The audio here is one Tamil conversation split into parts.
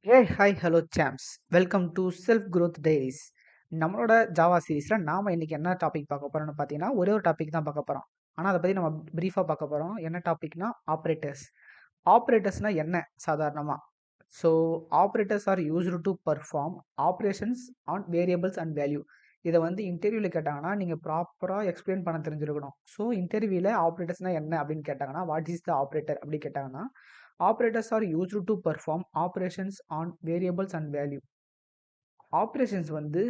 Hey hi hello champs, welcome to self growth diaries. நம்மளோட ஜாவா சீரீஸில் நாம் இன்றைக்கி என்ன டாபிக் பார்க்க போகிறோம்னு பார்த்தீங்கன்னா ஒரே ஒரு டாபிக் தான் பார்க்க போகிறோம். ஆனால் அதை பற்றி நம்ம ப்ரீஃபாக பார்க்க போகிறோம். என்ன டாபிக்னா ஆப்ரேட்டர்ஸ். ஆப்ரேட்டர்ஸ்னால் என்ன சாதாரணமாக? So operators R used to perform operations on variables and value. இதை வந்து இன்டர்வியூவில் கேட்டாங்கன்னா நீங்கள் ப்ராப்பராக எக்ஸ்பிளைன் பண்ண தெரிஞ்சிருக்கணும். ஸோ இன்டர்வியூவில் ஆப்ரேட்டர்ஸ்னால் என்ன அப்படின்னு கேட்டாங்கன்னா வாட் இஸ் த ஆப்ரேட்டர் அப்படி கேட்டாங்கன்னா operators are used to perform operations on variables and value. Operations வந்து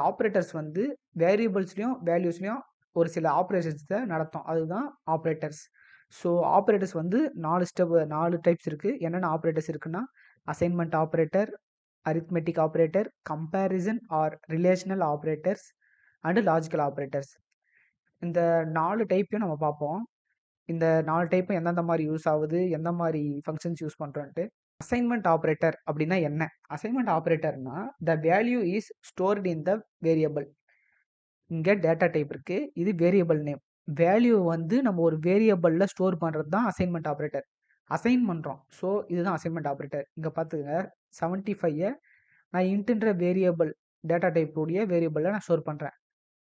ஆப்ரேட்டர்ஸ் வந்து வேரியபிள்ஸ்லையும் வேல்யூஸ்லையும் ஒரு சில ஆப்ரேஷன்ஸை நடத்தும், அதுதான் ஆப்ரேட்டர்ஸ். ஸோ ஆப்ரேட்டர்ஸ் வந்து நாலு டைப்ஸ் இருக்குது. என்னென்ன ஆப்ரேட்டர்ஸ் இருக்குன்னா assignment operator, arithmetic operator, comparison or relational operators and logical operators. இந்த நாலு டைப்பையும் நம்ம பார்ப்போம். இந்த நாலு டைப்பும் எந்தெந்த மாதிரி யூஸ் ஆகுது, எந்த மாதிரி ஃபங்க்ஷன்ஸ் யூஸ் பண்ணுறோன்ட்டு. அசைன்மெண்ட் ஆப்ரேட்டர் அப்படின்னா என்ன? அசைன்மெண்ட் ஆப்ரேட்டர்னா the value is stored in the variable. இங்கே டேட்டா டைப் இருக்குது, இது வேரியபிள் நேம். வேல்யூ வந்து நம்ம ஒரு வேரியபிளில் ஸ்டோர் பண்ணுறது தான் அசைன்மெண்ட் ஆப்ரேட்டர். அசைன் பண்ணுறோம், ஸோ இதுதான் அசைன்மெண்ட் ஆப்ரேட்டர். இங்கே பார்த்துக்கங்க, 75 நான் இன்ட்டுன்ற வேரியபிள் டேட்டா டைப் உடைய வேரியபிளில் நான் ஸ்டோர் பண்ணுறேன்.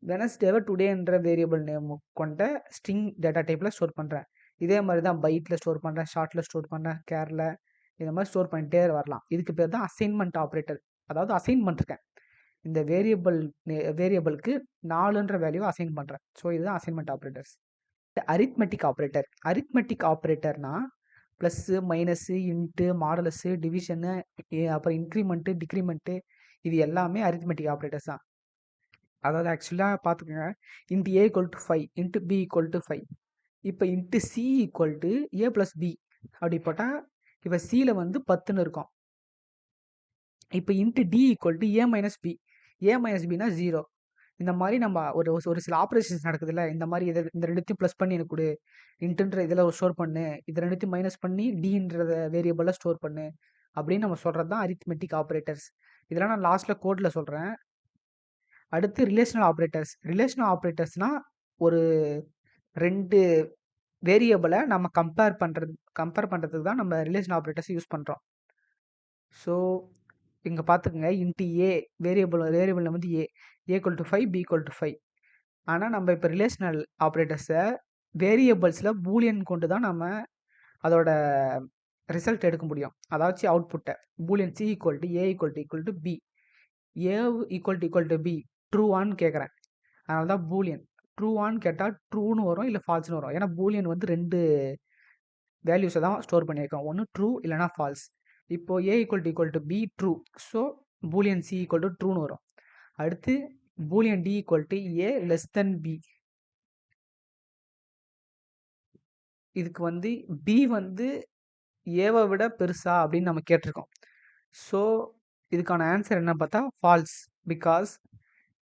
வெனஸ்டேவை டுடேன்ற வேரியபிள் நேம் கொண்ட ஸ்ட்ரிங் டேட்டா டைப்பில் ஸ்டோர் பண்ணுறேன். இதே மாதிரி தான் பைட்டில் ஸ்டோர் பண்ணுறேன், ஷார்ட்டில் ஸ்டோர் பண்ணுறேன், கேரில் இந்த மாதிரி ஸ்டோர் பண்ணிட்டே வரலாம். இதுக்கு பேர் தான் அசைன்மெண்ட் ஆப்ரேட்டர். அதாவது அசைன் பண்ணிருக்கேன், இந்த வேரியபிளுக்கு 4ன்ற வேல்யூவை அசைன் பண்ணுறேன். ஸோ இதுதான் assignment operators. Arithmetic operator. Arithmetic ஆப்ரேட்டர்னா plus, minus, into, modulus, division, அப்புறம் இன்க்ரிமெண்ட்டு, டிக்ரிமெண்ட்டு, இது எல்லாமே அரித்மெட்டிக் ஆப்ரேட்டர்ஸ் தான். அதாவது ஆக்சுவலாக பார்த்துக்கோங்க, int A equal to 5, int B equal to 5. இப்போ int C equal to A plus B அப்படி போட்டால் இப்போ சியில் வந்து 10ன்னு இருக்கும். இப்போ int D equal to A minus B, A minus பினா 0. இந்த மாதிரி நம்ம ஒரு சில ஆப்ரேஷன்ஸ் நடக்குதுல்ல, இந்த மாதிரி இந்த ரெண்டுத்தையும் ப்ளஸ் பண்ணி எனக்கு கொடு, இன்ட்டுன்ற இதில் ஸ்டோர் பண்ணு, இது ரெண்டுத்தையும் மைனஸ் பண்ணி டின்றத வேரியபிளில் ஸ்டோர் பண்ணு அப்படின்னு நம்ம சொல்கிறது தான் அரித்மெட்டிக் ஆப்ரேட்டர்ஸ். இதெல்லாம் நான் லாஸ்ட்டில் கோடில் சொல்கிறேன். அடுத்து ரிலேஷனல் ஆப்ரேட்டர்ஸ். ரிலேஷனல் ஆப்ரேட்டர்ஸ்னால் ஒரு ரெண்டு வேரியபிளை நம்ம கம்பேர் பண்ணுறதுக்கு தான் நம்ம ரிலேஷனல் ஆப்ரேட்டர்ஸ் யூஸ் பண்ணுறோம். ஸோ இங்கே பார்த்துக்குங்க, இன்ட்டு ஏ வேரியபிள் வந்து a equal to 5, b equal to 5. ஆனால் நம்ம இப்போ ரிலேஷனல் ஆப்ரேட்டர்ஸை வேரியபிள்ஸில் பூலியன் கொண்டு தான் நம்ம அதோட ரிசல்ட் எடுக்க முடியும். அதாச்சும் அவுட்புட்டை boolean c equal to a equal to b, a equal to b ட்ரூவான்னு கேட்குறேன். அதனால தான் பூலியன். ட்ரூவான்னு கேட்டால் ட்ரூன்னு வரும், இல்லை ஃபால்ஸ்னு வரும். ஏன்னா பூலியன் வந்து ரெண்டு வேல்யூஸை தான் ஸ்டோர் பண்ணியிருக்கோம், ஒன்று ட்ரூ இல்லைனா ஃபால்ஸ். இப்போ a equal to b true, so boolean c equal to ட்ரூன்னு வரும். அடுத்து boolean D equal to a less than b. இதுக்கு வந்து பி வந்து ஏவை விட பெருசா அப்படின்னு நம்ம கேட்டிருக்கோம். ஸோ இதுக்கான ஆன்சர் என்ன பார்த்தா ஃபால்ஸ். பிகாஸ்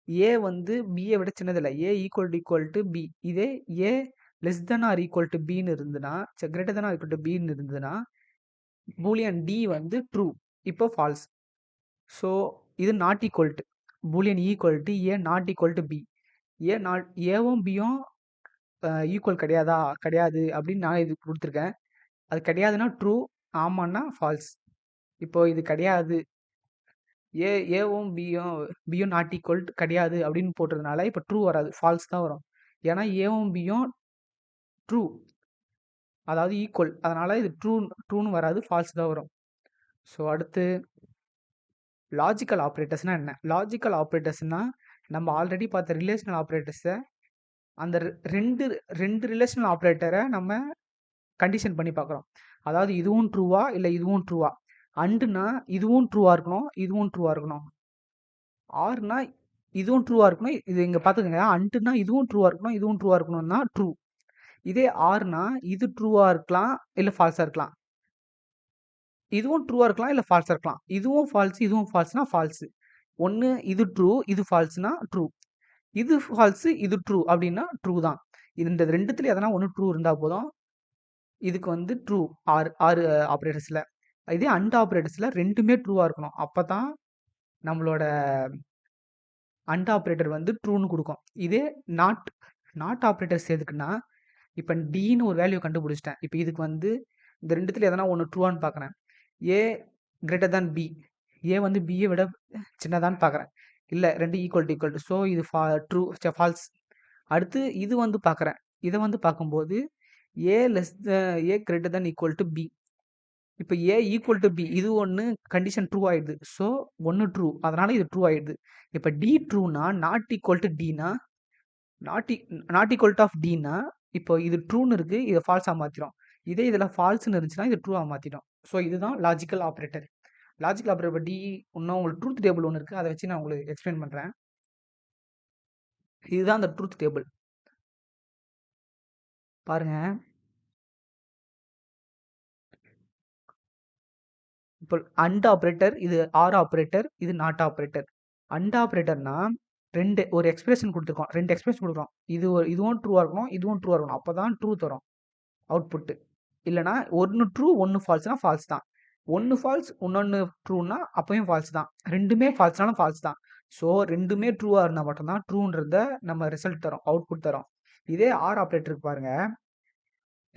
ஏ வந்து பியை விட சின்னதில்லை, ஏ ஈக்குவல் டு பி. இதே a less than or equal to பின்னு இருந்ததுன்னா, greater than or equal to பின்னு இருந்ததுன்னா பூலியன் டி வந்து ட்ரூ, இப்போ ஃபால்ஸ். ஸோ இது not equal to boolean equal to a not equal to b. ஏவும் பியும் ஈக்குவல் கிடையாது அப்படின்னு நான் இது கொடுத்துருக்கேன். அது கிடையாதுன்னா ட்ரூ, ஆமான்னா ஃபால்ஸ். இப்போ இது கிடையாது, ஏவும் பியும் நாட் ஈக்குவல் கிடையாது அப்படின்னு போட்டதுனால இப்போ ட்ரூ வராது, ஃபால்ஸ் தான் வரும். ஏன்னா ஏவும் பியும் ட்ரூ, அதாவது ஈக்குவல், அதனால இது ட்ரூன்னு வராது, ஃபால்ஸ் தான் வரும். ஸோ அடுத்து லாஜிக்கல் ஆப்ரேட்டர்ஸ்னால் என்ன? லாஜிக்கல் ஆப்ரேட்டர்ஸ்னால் நம்ம ஆல்ரெடி பார்த்த ரிலேஷனல் ஆப்ரேட்டர்ஸை அந்த ரெண்டு ரிலேஷனல் ஆப்ரேட்டரை நம்ம கண்டிஷன் பண்ணி பார்க்குறோம். அதாவது இதுவும் ட்ரூவா இல்லை இதுவும் ட்ரூவா. அண்டுனா இதுவும் ட்ரூவாக இருக்கணும், இதுவும் ட்ரூவாக இருக்கணும். ஆர்னா இதுவும் ட்ரூவாக இருக்கணும். இது இங்கே பார்த்துக்கோங்க, அண்டுனா இதுவும் ட்ரூவாக இருக்கணும், இதுவும் ட்ரூவாக இருக்கணும்னா ட்ரூ. இதே ஆர்னா இது ட்ரூவாக இருக்கலாம் இல்லை ஃபால்ஸாக இருக்கலாம், இதுவும் ட்ரூவாக இருக்கலாம் இல்லை ஃபால்ஸாக இருக்கலாம். இதுவும் ஃபால்ஸ்னா ஃபால்ஸு. ஒன்று இது ட்ரூ இது ஃபால்ஸ்னா ட்ரூ, இது ஃபால்ஸு இது ட்ரூ அப்படின்னா ட்ரூ தான். இந்த ரெண்டுத்துல எதனா ஒன்று ட்ரூ இருந்தால் போதும், இதுக்கு வந்து ட்ரூ. ஆறு ஆப்ரேட்டர்ஸில். இதே அண்ட் ஆப்ரேட்டர்ஸில் ரெண்டுமே ட்ரூவாக இருக்கணும், அப்போ தான் நம்மளோட அண்ட் ஆப்ரேட்டர் வந்து ட்ரூன்னு கொடுக்கும். இதே நாட் ஆப்ரேட்டர்ஸ் எதுக்குன்னா, இப்போ டின்னு ஒரு வேல்யூ கண்டுபிடிச்சிட்டேன். இப்போ இதுக்கு வந்து இந்த ரெண்டுத்துல எதனா ஒன்று ட்ரூவான்னு பார்க்குறேன். ஏ கிரேட்டர் தேன் பி. ஏ வந்து பியை விட சின்னதான்னு பார்க்குறேன். இல்லை, ரெண்டு ஈக்குவல் டு ஸோ இது ட்ரூ ஃபால்ஸ். அடுத்து இது வந்து பார்க்குறேன். இதை வந்து பார்க்கும்போது a less a greater than equal to b. இப்போ ஏ ஈக்குவல் டு பி இது ஒன்று கண்டிஷன் ட்ரூ ஆயிடுது. ஸோ ஒன்று ட்ரூ, அதனால இது ட்ரூ ஆயிடுது. இப்போ டி ட்ரூனா நாட் ஈக்குவல் டு டினா நாட் ஈக்குவல் டு ஆஃப் டினா இப்போ இது ட்ரூன்னு இருக்கு, இதை ஃபால்ஸாக மாற்றிடும். இதே இதில் ஃபால்ஸ்னு இருந்துச்சுன்னா இது ட்ரூவாக மாற்றிடும். ஸோ இதுதான் லாஜிக்கல் ஆப்ரேட்டர். லாஜிக்கல் ஆப்ரேட்டர் டி இன்னும் உங்களுக்கு ட்ரூத் டேபிள் ஒன்று இருக்குது, அதை வச்சு நான் உங்களுக்கு எக்ஸ்பிளைன் பண்ணுறேன். இதுதான் அந்த ட்ரூத் டேபிள். பாருங்க, இப்போ அண்ட் ஆப்ரேட்டர், இது ஆர் ஆப்ரேட்டர், இது நாட் ஆப்ரேட்டர். அண்ட் ஆப்ரேட்டர்னா ஒரு எக்ஸ்பிரஷன் கொடுத்துருக்கோம், ரெண்டு எக்ஸ்பிரஷன் கொடுக்குறோம். இதுவும் ட்ரூவாக இருக்கணும், இதுவும் ட்ரூவாக இருக்கணும். அப்போ தான் ட்ரூத் வரும் அவுட்புட்டு. இல்லைனா ஒன்று ட்ரூ ஒன்று ஃபால்ஸ்னா ஃபால்ஸ் தான். ஒன்று ஃபால்ஸ் இன்னொன்று ட்ரூனா அப்பயும் ஃபால்ஸ் தான். ரெண்டுமே ஃபால்ஸ்னாலும் ஃபால்ஸ் தான். ஸோ ரெண்டுமே ட்ரூவாக இருந்தால் மட்டும்தான் ட்ரூன்றத நம்ம ரிசல்ட் தரோம், அவுட்புட் தரோம். இதே ஆர் ஆப்ரேட்டருக்கு பாருங்க,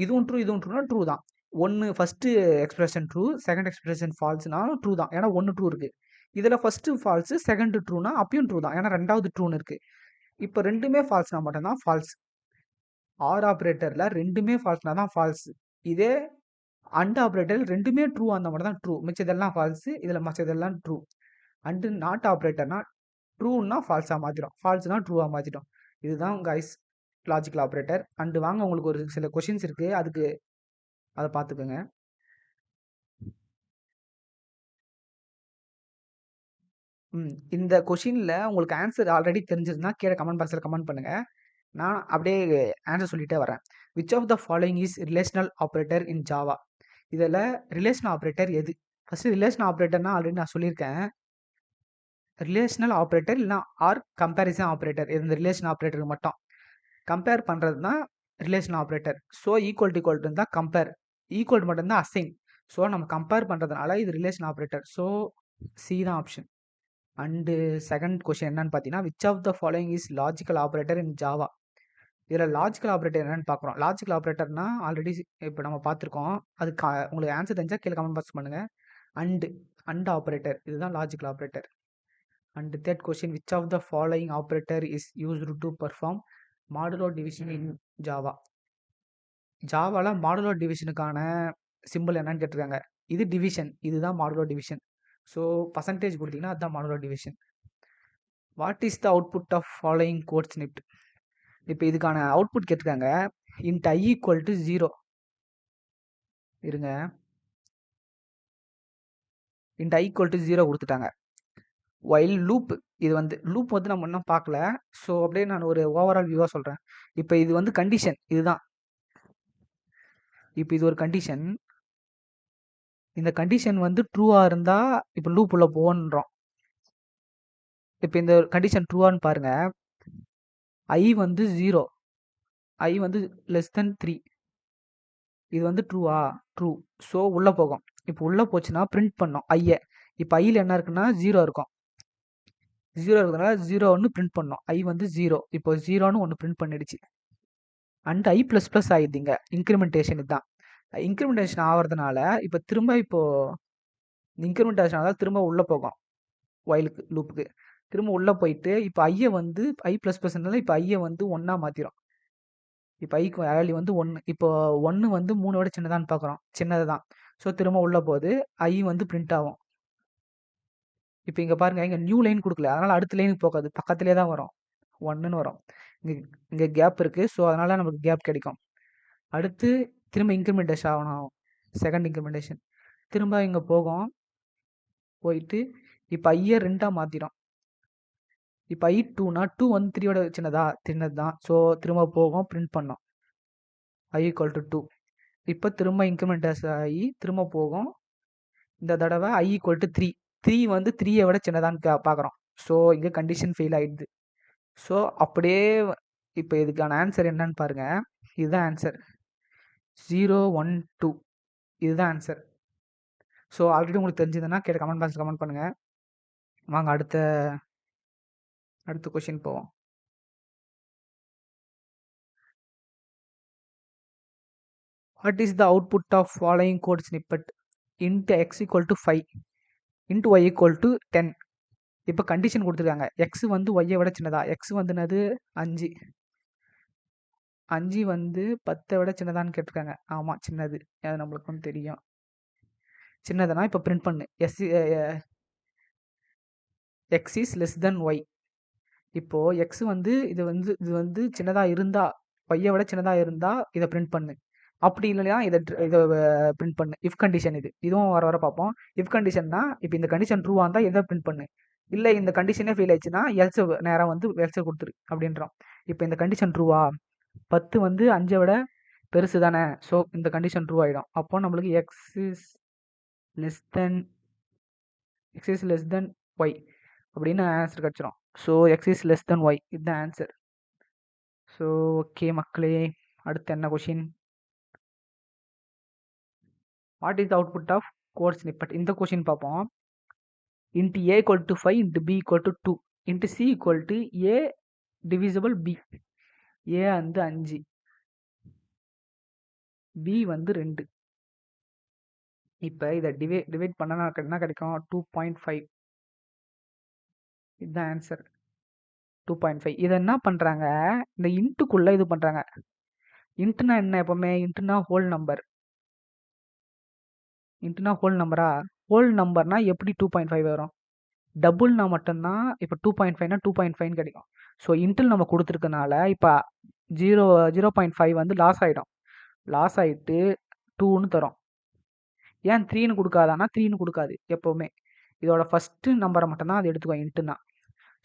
இதுவும் ட்ரூனா ட்ரூ தான். ஒன்று first expression true, second expression ஃபால்ஸ்னாலும் ட்ரூ தான், ஏன்னா ஒன்று ட்ரூ இருக்குது. இதில் ஃபஸ்ட்டு ஃபால்ஸு, செகண்ட் ட்ரூனா அப்பயும் ட்ரூ தான், ஏன்னா ரெண்டாவது ட்ரூன்னு இருக்குது. இப்போ ரெண்டுமே ஃபால்ஸ்னா மட்டும்தான் ஃபால்ஸ். ஆர் ஆப்ரேட்டரில் ரெண்டுமே ஃபால்ஸ்னா தான் ஃபால்ஸ். இதே அண்ட் ஆப்ரேட்டர் ரெண்டுமே ட்ரூ அந்த மட்டும் தான் ட்ரூ, மிச்சதெல்லாம் ஃபால்ஸு, இதில் மற்றதெல்லாம் ட்ரூ. அண்டு நாட் ஆப்ரேட்டர்னா ட்ரூன்னா ஃபால்ஸாக மாற்றிடும், ஃபால்ஸ்னா ட்ரூவாக மாற்றிடும். இதுதான் கைஸ் லாஜிக்கல் ஆப்ரேட்டர். அண்டு வாங்க, உங்களுக்கு ஒரு சில கொஷின்ஸ் இருக்குது, அதுக்கு அதை பார்த்துக்கோங்க. இந்த கொஷினில் உங்களுக்கு ஆன்சர் ஆல்ரெடி தெரிஞ்சிருந்தா கீழே கமெண்ட் பாக்ஸில் கமெண்ட் பண்ணுங்கள். நான் அப்படியே ஆன்சர் சொல்லிட்டே வரேன். Which of the following is relational operator in Java? இதில் ரிலேஷனல் ஆப்ரேட்டர் எது? ஃபஸ்ட்டு ரிலேஷனல் ஆப்ரேட்டர்னா ஆல்ரெடி நான் சொல்லியிருக்கேன். ரிலேஷனல் ஆப்ரேட்டர் இல்லைனா ஆர் கம்பேரிசன் ஆப்ரேட்டர், இந்த ரிலேஷன் ஆப்ரேட்டருக்கு மட்டும் கம்பேர் பண்ணுறது தான் relation operator. So equal to தான் கம்பேர், ஈக்குவல் மட்டும்தான் அசைன். ஸோ நம்ம கம்பேர் பண்ணுறதுனால இது ரிலேஷன் ஆப்ரேட்டர். ஸோ சி தான் ஆப்ஷன். அண்டு செகண்ட் கொஷின் என்னன்னு பார்த்தீங்கன்னா, which of the following is logical operator in Java? இதில் லாஜிக்கல் ஆப்ரேட்டர் என்னன்னு பார்க்குறோம். லாஜிக்கல் ஆப்ரேட்டர்னா ஆல்ரெடி இப்போ நம்ம பார்த்துருக்கோம். அது உங்களுக்கு ஆன்சர் தெரிஞ்சால் கீழே கமெண்ட் பாக்ஸ் பண்ணுங்கள். அண்ட் ஆப்ரேட்டர், இதுதான் logical operator. And third question, which of the following operator is used to perform modulo division in Java? ஜாவாவில் மாடுலோ டிவிஷனுக்கான சிம்பிள் என்னன்னு கேட்டிருக்காங்க. இது டிவிஷன், இதுதான் மாடுலோ டிவிஷன். ஸோ பர்சன்டேஜ் கொடுத்தீங்கன்னா அதுதான் modulo division. What is the output of following code snippet? இப்போ இதுக்கான அவுட்புட் கேட்டிருக்காங்க. இன்ட் ஐ ஈக்குவல் டு 0 இருங்க, இன்ட் ஐ ஈக்குவல் டு 0 கொடுத்துட்டாங்க. வைல் லூப், இது வந்து லூப் வந்து நம்ம இன்னும் பார்க்கல. ஸோ அப்படியே நான் ஒரு ஓவரால் வியூவாக சொல்கிறேன். இப்போ இது வந்து கண்டிஷன், இதுதான். இப்போ இது ஒரு கண்டிஷன். இந்த கண்டிஷன் வந்து ட்ரூவாக இருந்தால் இப்போ லூப் உள்ள போன்றோம். இப்போ இந்த கண்டிஷன் ட்ரூவான்னு பாருங்க. ஐ வந்து 0, ஐ வந்து லெஸ் தென் 3, இது வந்து ட்ரூவா? ட்ரூ. ஸோ உள்ளே போகும். இப்போ உள்ளே போச்சுன்னா பிரிண்ட் பண்ணோம் ஐயை. இப்போ ஐயில் என்ன இருக்குன்னா 0 இருக்கும், 0 இருக்கிறதுனால 0 ஒன்று பிரிண்ட் பண்ணோம். ஐ வந்து 0, இப்போ 0ன்னு ஒன்று பிரிண்ட் பண்ணிடுச்சு. அண்ட் ஐ ப்ளஸ் ப்ளஸ் ஆகிடுங்க, இன்க்ரிமெண்டேஷன். இதுதான் இன்க்ரிமெண்டேஷன் ஆகிறதுனால இப்போ திரும்ப இன்க்ரிமெண்டேஷன் ஆகாத திரும்ப உள்ளே போகும் வயலுக்கு லூப்புக்கு. திரும்ப உள்ளே போயிட்டு இப்போ ஐயை வந்து ஐ ப்ளஸ் ப்ளஸ்னால இப்போ ஐயை வந்து ஒன்றா மாற்றிடும். இப்போ ஐக்கு வேல்யூ வந்து 1, இப்போ 1 வந்து 3 விட சின்னதான்னு பார்க்குறோம், சின்னது தான். ஸோ திரும்ப உள்ளே போகுது, ஐ வந்து பிரிண்ட் ஆகும். இப்போ இங்கே பாருங்கள், இங்கே நியூ லைன் கொடுக்கல, அதனால் அடுத்த லைனுக்கு போகாது, பக்கத்துலேயே தான் வரும், 1ன்னு வரும். இங்கே கேப் இருக்குது, ஸோ அதனால் நமக்கு கேப் கிடைக்கும். அடுத்து திரும்ப இன்க்ரிமெண்டேஷன் ஆகணும், செகண்ட் இன்க்ரிமெண்டேஷன். திரும்ப இங்கே போயிட்டு இப்போ ஐயை 2ஆக மாற்றிடும். இப்போ ஐ 2னா 2 வந்து 3யோட சின்னது தான். ஸோ திரும்ப போகும், பிரிண்ட் பண்ணோம் ஐ ஈக்குவல் டு 2. இப்போ திரும்ப இன்க்ரிமெண்டேஷன் ஆகி திரும்ப போகும். இந்த தடவை ஐ ஈக்குவல் டு 3, 3 வந்து 3யை விட சின்னதான்னு பார்க்குறோம். ஸோ இங்கே கண்டிஷன் ஃபெயில் ஆகிடுது. ஸோ அப்படியே இப்போ இதுக்கான ஆன்சர் என்னன்னு பாருங்கள். இதுதான் ஆன்சர், 0 1 2, இதுதான் ஆன்சர். ஸோ ஆல்ரெடி உங்களுக்கு தெரிஞ்சதுன்னா கீழே கமெண்ட் பாக்ஸில் கமெண்ட் பண்ணுங்கள். வாங்க அடுத்த கொஷின் போவோம். What is the output of following code snippet? int x equal to 5. Int y equal to 10. இப்போ கண்டிஷன் கொடுத்துருக்காங்க, எக்ஸ் வந்து ஒய்யை விட சின்னதா, எக்ஸ் வந்து என்னது 5, 5 வந்து 10 விட சின்னதான்னு கேட்டிருக்காங்க. ஆமாம் சின்னது, அது நம்மளுக்கும் தெரியும். சின்னதுனா இப்போ பிரிண்ட் பண்ணு, x is less than y. இப்போது எக்ஸ் வந்து இது வந்து சின்னதாக இருந்தால், ஒய்யை விட சின்னதாக இருந்தால் இதை பிரிண்ட் பண்ணு. அப்படி இல்லையா இதை பிரிண்ட் பண்ணு. இஃப் கண்டிஷன் இதுவும் வர வர பார்ப்போம். இஃப் கண்டிஷன்னா இப்போ இந்த கண்டிஷன் ட்ரூவாக இருந்தால் எதை பிரிண்ட் பண்ணு, இல்லை இந்த கண்டிஷனே ஃபெயில் ஆயிடுச்சுன்னா எல்ஸ் நேராக வந்து எல்ஸை கொடுத்துரு அப்படின்றோம். இப்போ இந்த கண்டிஷன் ட்ரூவா, 10 வந்து 5 விட பெருசு தானே, ஸோ இந்த கண்டிஷன் ட்ரூ ஆகிடும். அப்போ நம்மளுக்கு less than x is less than y அப்படின்னு ஆன்சர் கிடச்சிரும். So x is less than y, இதுதான் ஆன்சர். ஸோ ஓகே மக்களே, அடுத்து என்ன question? What is output of code snippet? இந்த கொஷின் பார்ப்போம். Int A equal to 5 int B equal to 2 int C equal to a divisible b. A வந்து 5, பி வந்து 2. இப்போ இதை டிவைட் பண்ணனா என்ன கிடைக்கும்? 2.5. இதுதான் ஆன்சர், 2.5. இதை என்ன பண்ணுறாங்க, இந்த இன்ட்டுக்குள்ளே இது பண்ணுறாங்க. இன்ட்டுனா என்ன? எப்போவுமே இன்ட்டுனா ஹோல் நம்பர். இன்ட்டுனா ஹோல் நம்பரா? ஹோல் நம்பர்னா எப்படி 2.5 வரும்? டபுள்னா மட்டும்தான். இப்போ 2.5னா 2.5 கிடைக்கும். ஸோ இன்ட்டில் நம்ம கொடுத்துருக்கனால இப்போ 0.5 வந்து லாஸ் ஆகிடும். லாஸ் ஆகிட்டு 2ன்னு தரும். ஏன் 3ன்னு கொடுக்காதானா? 3ன்னு கொடுக்காது எப்போவுமே. இதோட ஃபஸ்ட்டு நம்பரை மட்டும்தான் அது எடுத்துக்கும் இன்ட்டுனா.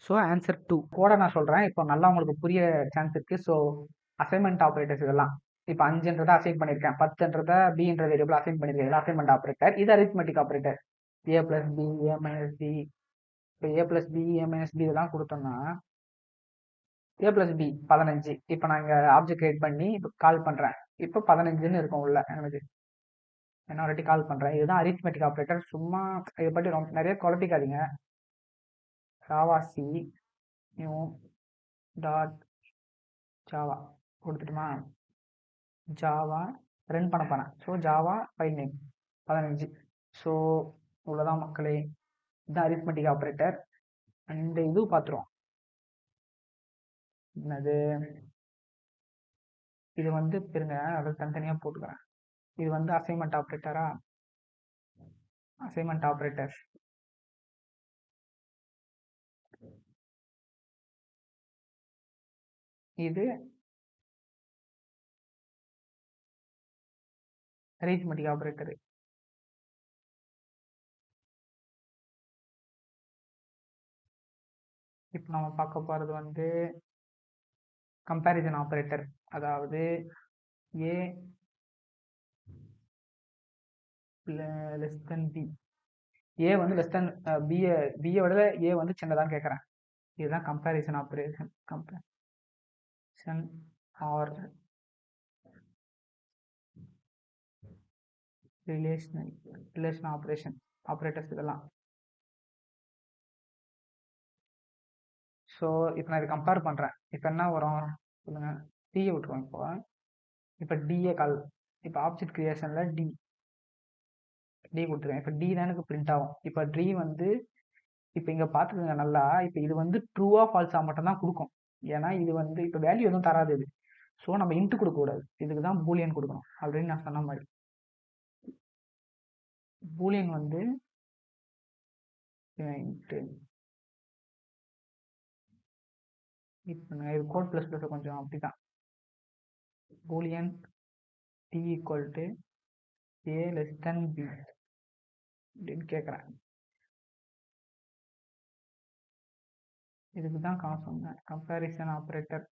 So answer 2. கோட நான் சொல்கிறேன், இப்போ நல்லா உங்களுக்கு புரிய சான்ஸ் இருக்குது. ஸோ அசைன்மெண்ட் ஆப்ரேட்டர்ஸ் இதெல்லாம். இப்போ 5ன்றதை அசைன் பண்ணியிருக்கேன், 10ன்றதை பின்ற வேரியபிள் அசைன் பண்ணியிருக்கேன். இதெல்லாம் அசைன்மெண்ட் ஆப்ரேட்டர். இது arithmetic operator. A plus B, A minus B. இப்போ ஏ plus B, A minus B இதெல்லாம் கொடுத்தோம்னா ஏ ப்ளஸ் பி 15. இப்போ நான் இங்கே ஆப்ஜெக்ட் கிரியேட் பண்ணி இப்போ கால் பண்ணுறேன். இப்போ 15ன்னு இருக்கும் உள்ள எனக்கு. என்ன ஒரு கால் பண்ணுறேன். இதுதான் அரித்மெட்டிக் ஆப்ரேட்டர். சும்மா இதை பற்றி ரொம்ப நிறைய குழப்பிக்காதீங்க. Javac new dot java கொடுத்துட்டுமா, ஜாவா ரன் பண்ண போகிறேன். So java file name 15. So இவ்வளோதான் மக்களே, இதுதான் அரித்மெட்டிக் ஆப்ரேட்டர். அண்ட் இது பார்த்துருவோம். என்னது இது வந்து பெருங்க, அதை தனித்தனியாக போட்டுக்கிறேன். இது வந்து அசைன்மெண்ட் ஆப்ரேட்டரா? Assignment operator. இது அரித்மெட்டிக் ஆப்ரேட்டர். இப்போ நம்ம பார்க்க போகிறது வந்து கம்பேரிசன் ஆப்ரேட்டர். அதாவது ஏ லெஸ் தென் பி. ஏ வந்து லெஸ் தென் பியை விட ஏ வந்து சின்னதான்னு கேட்குறேன். இதுதான் comparison operation. Comparison or relation operation operators இதெல்லாம். ஸோ இப்போ நான் இதை கம்பேர் பண்ணுறேன். இப்போ என்ன வரும் சொல்லுங்கள்? டியை விட்டுருவோம். இப்போ டிஏ கால். இப்போ ஆப்ஜெக்ட் கிரியேஷனில் டி கொடுத்துருவேன். இப்போ டி தான் எனக்கு பிரிண்ட் ஆகும். இப்போ டி வந்து இப்போ இங்கே பார்த்துக்கோங்க நல்லா. இப்போ இது வந்து ட்ரூவா ஃபால்ஸாக மட்டும்தான் கொடுக்கும். ஏன்னா இது வந்து இப்போ வேல்யூ எதுவும் தராது இது. ஸோ நம்ம இன்ட்டு கொடுக்கக்கூடாது, இதுக்கு தான் பூலியன் கொடுக்கணும் அப்படின்னு நான் சொன்ன மாதிரி. பூலியன் வந்து இன்ட்டு. இப்போ இது கோட் ப்ளஸ் ப்ளஸ் கொஞ்சம் அப்படி தான். Boolean D equal to a less than b அப்படின்னு கேட்குறேன். இதுக்கு தான் சொன்னேன் கம்பேரிசன் ஆப்ரேட்டர்.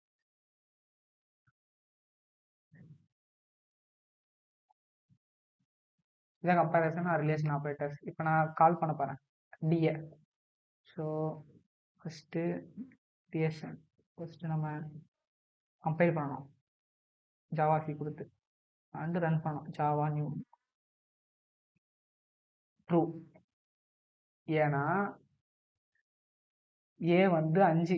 இதான் கம்பேரிசன் ரிலேஷன் ஆப்ரேட்டர்ஸ். இப்போ நான் கால் பண்ண போகிறேன் டிஏ. ஸோ ஃபஸ்ட்டு ரிலேஷன் ஃபஸ்ட்டு நம்ம கம்பைல் பண்ணணும் ஜாவா சி கொடுத்து, அண்டு ரன் பண்ணணும் ஜாவா நியூ ட்ரூ. ஏன்னா ஏ வந்து 5,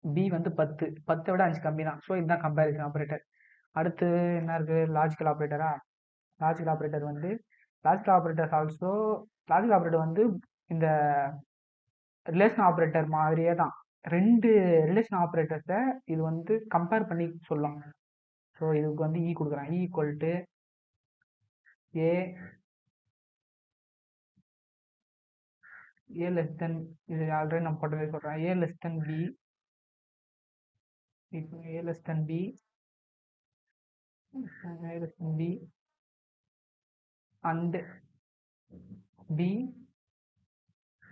பி வந்து 10, 10 விட 5 கம்மி தான். ஸோ இதுதான் கம்பேரிசன் ஆப்ரேட்டர். அடுத்து என்ன இருக்குது? லாஜிக்கல் ஆப்ரேட்டரா? லாஜிக்கல் ஆப்ரேட்டர் வந்து logical operator also logical operator வந்து இந்த ரிலேஷன் ஆப்ரேட்டர் மாதிரியே தான். 2 ரிலேஷன் ஆப்ரேட்டர்ஸை இது வந்து கம்பேர் பண்ணி சொல்லும். ஸோ இதுக்கு வந்து கொடுக்குறேன். Equal to a less than, இது ஆல்ரெடி நம்ம போட்டதே சொல்கிறேன். A less than b, a less than b, a less than b and b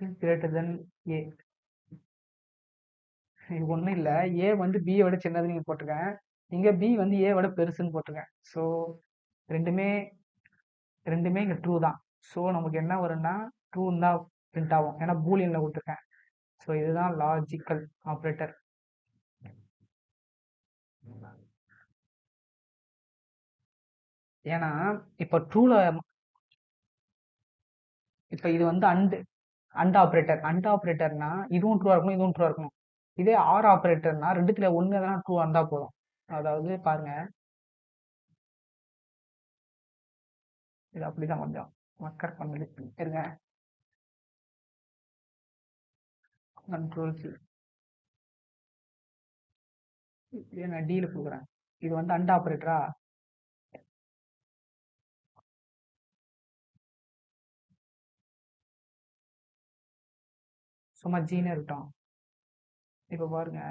is greater than a. இது ஒன்றும் இல்லை, ஏ வந்து பியை விட சின்னது நீங்கள் போட்டிருக்கேன், இங்கே பி வந்து ஏ விட பெருசுன்னு போட்டிருக்கேன். ஸோ ரெண்டுமே இங்கே ட்ரூ தான். ஸோ நமக்கு என்ன வரும்னா ட்ரூன்னு தான் பிரிண்ட் ஆகும், ஏன்னா பூலியனில் கொடுத்துருக்கேன். ஸோ இதுதான் லாஜிக்கல் ஆப்ரேட்டர். ஏன்னா இப்போ ட்ரூல இப்போ இது வந்து அண்ட் ஆப்ரேட்டர்னா இதுவும் ட்ரூவா இருக்கணும், இதுவும் ட்ரூவா இருக்கணும். இதே ஆர் ஆப்ரேட்டர்னா ரெண்டுத்துல ஒன்று எதனா ட்ரூவா இருந்தா போதும். அதாவது பாருங்க, இது அப்படிதான் கொஞ்சம் மக்கர் பண்ணுது. இருங்க, கண்ட்ரோல் சி, நான் டீல கொடுக்குறேன். இது வந்து அண்ட் ஆப்ரேட்டரா, சும்மா ஜீனே இருக்கட்டும். இப்போ பாருங்க,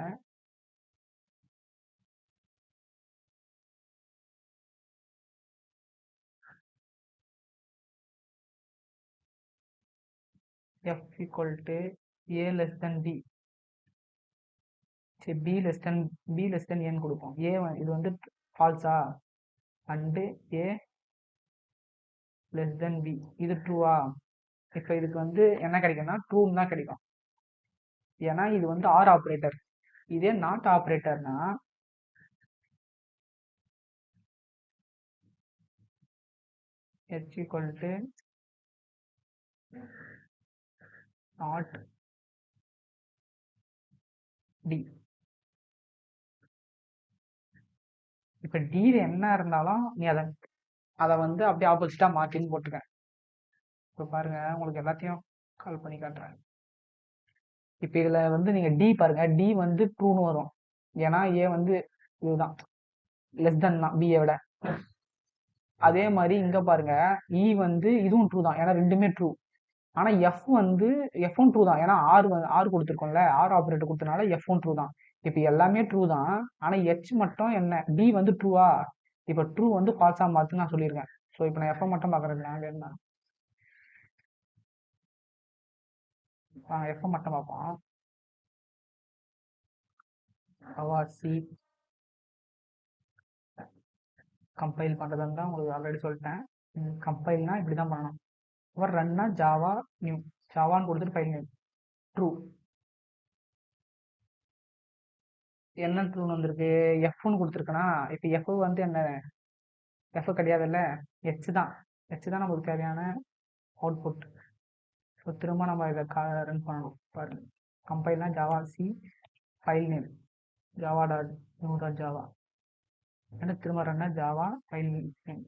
f equal to a less than b, சரி b less than n கொடுப்போம். a இது வந்து ஃபால்ஸா, and a less than b இது ட்ரூவா. இப்போ இதுக்கு வந்து என்ன கிடைக்கும்னா ட்ரூன்னு தான் கிடைக்கும், ஏன்னா இது வந்து ஆர் ஆப்ரேட்டர். இதே not ஆப்ரேட்டர்னா h equal to not d. இப்போ d என்ன இருந்தாலும் நீ அதை வந்து அப்படியே ஆப்போசிட்டா மாற்றின்னு போட்டுருக்கேன். இப்போ பாருங்க, உங்களுக்கு எல்லாத்தையும் கால் பண்ணி காட்டுறேன். இப்போ இதில் வந்து நீங்கள் டி பாருங்க, டி வந்து ட்ரூன்னு வரும், ஏன்னா ஏ வந்து இதுதான் லெஸ் தென் தான் பியை விட. அதே மாதிரி இங்கே பாருங்க, இ வந்து இதுவும் ட்ரூ தான், ஏன்னா ரெண்டுமே ட்ரூ. ஆனால் எஃப் வந்து எஃப்பும் ட்ரூ தான், ஏன்னா ஆர் கொடுத்துருக்கோம்ல, ஆர் ஆப்ரேட்டர் கொடுத்தனால எஃப்பும் ட்ரூ தான். இப்போ எல்லாமே ட்ரூ தான், ஆனால் ஹெச் மட்டும் என்ன, டி வந்து ட்ரூவா. இப்போ ட்ரூ வந்து ஃபால்ஸா மாற்று நான் சொல்லியிருக்கேன். ஸோ இப்போ நான் எஃப் மட்டும் பார்க்குறேன், நாங்கள் என்ன எஃப் மட்டும் பார்ப்போம். சி கம்பைல் பண்ணுறதுன்னு தான் உங்களுக்கு ஆல்ரெடி சொல்லிட்டேன். கம்பைல்னா இப்படி தான் பண்ணணும். அப்புறம் ரன்னா ஜாவா நியூ, ஜாவான்னு கொடுத்துட்டு ஃபைல் நேம் ட்ரூ. என்ன ட்ரூன்னு வந்திருக்கு, எஃப்னு கொடுத்துருக்கேன்னா, இப்போ எஃப் வந்து என்ன, எஃப் கிடையாதுல்ல, ஹெச் தான். ஹெச் தான் நமக்கு தேவையான அவுட்புட். ஸோ திரும்ப நம்ம இதை ரன் பண்ணணும். பாருங்க, கம்பைல்னா javac file name java dot new dot java, ஏன்னா திரும்ப ரன்னா ஜாவா ஃபைல் நேம்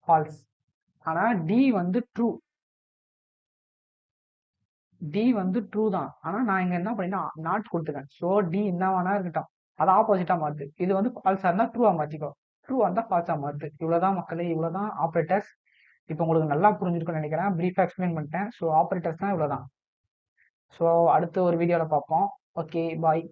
ஃபால்ஸ். ஆனால் டி வந்து ட்ரூ, டி வந்து ட்ரூ தான். ஆனால் நான் இங்கே என்ன பண்ணினா நாட் கொடுத்துருக்கேன். ஸோ டி என்னவானா இருக்கட்டும், அதை ஆப்போசிட்டாக மாற்று. இது வந்து ஃபால்ஸாக இருந்தால் ட்ரூவாக மாற்றிக்கோ, ட்ரூவாக இருந்தால் ஃபால்ஸாக மாற்று. இவ்வளோதான் மக்களே, இவ்வளோதான் ஆப்ரேட்டர்ஸ். இப்போ உங்களுக்கு நல்லா புரிஞ்சிருக்குன்னு நினைக்கிறேன், ப்ரீஃபாக எக்ஸ்பிளைன் பண்ணிட்டேன். ஸோ ஆப்ரேட்டர்ஸ் தான் இவ்வளோதான். ஸோ அடுத்த ஒரு வீடியோவில் பார்ப்போம். ஓகே, பாய்.